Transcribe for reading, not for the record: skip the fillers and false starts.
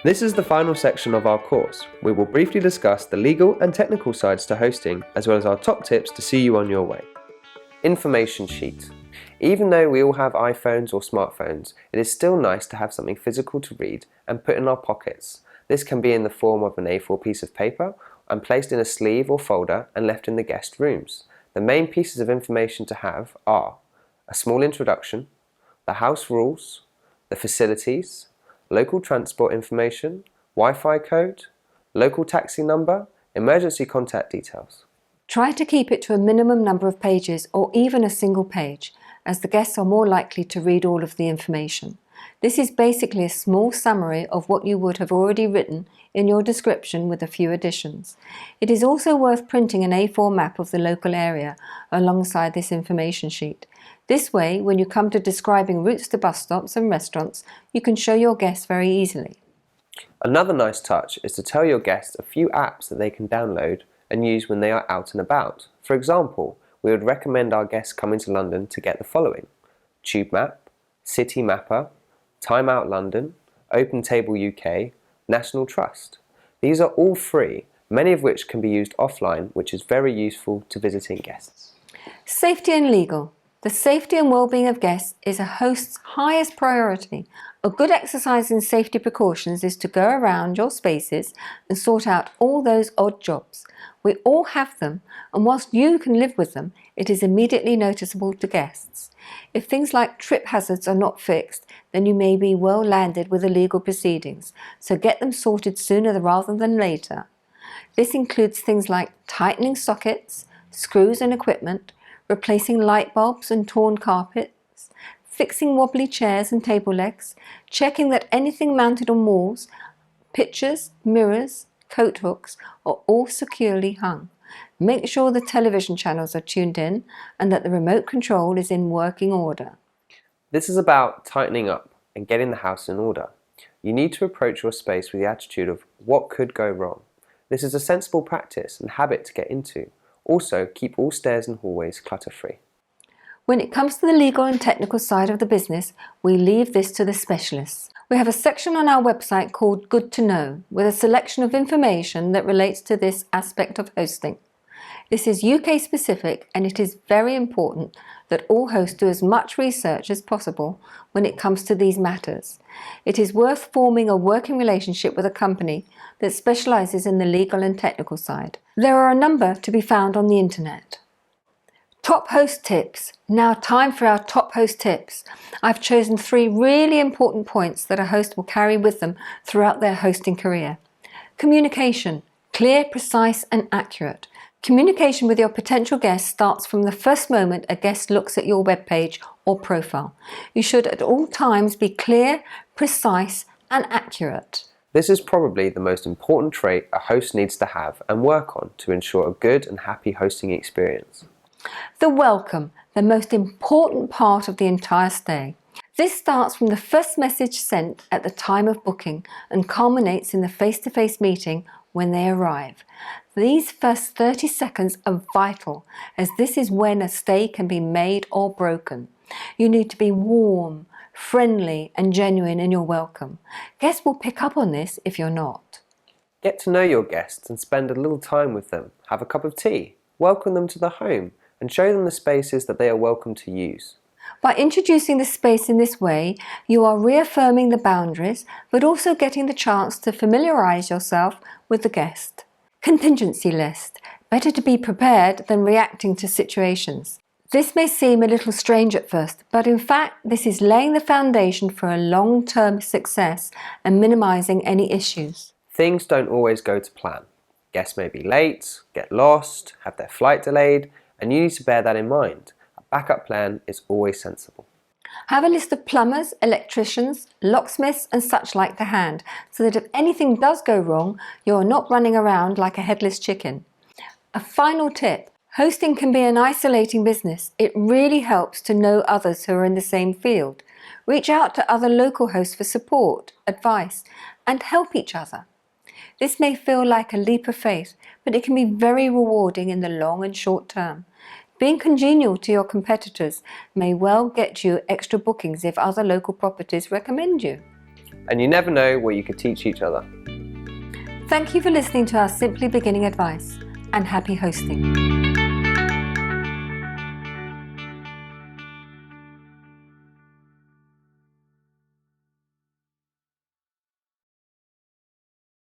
This is the final section of our course. We will briefly discuss the legal and technical sides to hosting, as well as our top tips to see you on your way. Information sheet. Even though we all have iPhones or smartphones, it is still nice to have something physical to read and put in our pockets. This can be in the form of an A4 piece of paper and placed in a sleeve or folder and left in the guest rooms. The main pieces of information to have are a small introduction, the house rules, the facilities, local transport information, Wi-Fi code, local taxi number, emergency contact details. Try to keep it to a minimum number of pages or even a single page, as the guests are more likely to read all of the information. This is basically a small summary of what you would have already written in your description with a few additions. It is also worth printing an A4 map of the local area alongside this information sheet. This way, when you come to describing routes to bus stops and restaurants, you can show your guests very easily. Another nice touch is to tell your guests a few apps that they can download and use when they are out and about. For example, we would recommend our guests coming to London to get the following: Tube Map, City Mapper, Time Out London, Open Table UK, National Trust. These are all free, many of which can be used offline, which is very useful to visiting guests. Safety and legal. The safety and well-being of guests is a host's highest priority. A good exercise in safety precautions is to go around your spaces and sort out all those odd jobs. We all have them, and whilst you can live with them, it is immediately noticeable to guests. If things like trip hazards are not fixed, then you may be well landed with the legal proceedings, so get them sorted sooner rather than later. This includes things like tightening sockets, screws and equipment, replacing light bulbs and torn carpets, fixing wobbly chairs and table legs, checking that anything mounted on walls, pictures, mirrors, coat hooks are all securely hung. Make sure the television channels are tuned in and that the remote control is in working order. This is about tightening up and getting the house in order. You need to approach your space with the attitude of what could go wrong. This is a sensible practice and habit to get into. Also, keep all stairs and hallways clutter-free. When it comes to the legal and technical side of the business, we leave this to the specialists. We have a section on our website called Good to Know, with a selection of information that relates to this aspect of hosting. This is UK specific, and it is very important that all hosts do as much research as possible when it comes to these matters. It is worth forming a working relationship with a company that specialises in the legal and technical side. There are a number to be found on the internet. Top host tips. Now time for our top host tips. I've chosen 3 really important points that a host will carry with them throughout their hosting career. Communication. Clear, precise and accurate. Communication with your potential guests starts from the first moment a guest looks at your webpage or profile. You should at all times be clear, precise and accurate. This is probably the most important trait a host needs to have and work on to ensure a good and happy hosting experience. The welcome, the most important part of the entire stay. This starts from the first message sent at the time of booking and culminates in the face-to-face meeting when they arrive. These first 30 seconds are vital, as this is when a stay can be made or broken. You need to be warm, friendly and genuine in your welcome. Guests will pick up on this if you're not. Get to know your guests and spend a little time with them. Have a cup of tea, welcome them to the home and show them the spaces that they are welcome to use. By introducing the space in this way, you are reaffirming the boundaries, but also getting the chance to familiarise yourself with the guest. Contingency list. Better to be prepared than reacting to situations. This may seem a little strange at first, but in fact this is laying the foundation for a long-term success and minimising any issues. Things don't always go to plan. Guests may be late, get lost, have their flight delayed, and you need to bear that in mind. A backup plan is always sensible. Have a list of plumbers, electricians, locksmiths and such like to hand, so that if anything does go wrong, you are not running around like a headless chicken. A final tip. Hosting can be an isolating business. It really helps to know others who are in the same field. Reach out to other local hosts for support, advice, and help each other. This may feel like a leap of faith, but it can be very rewarding in the long and short term. Being congenial to your competitors may well get you extra bookings if other local properties recommend you. and you never know what you could teach each other. Thank you for listening to our Simply Beginning advice, and happy hosting.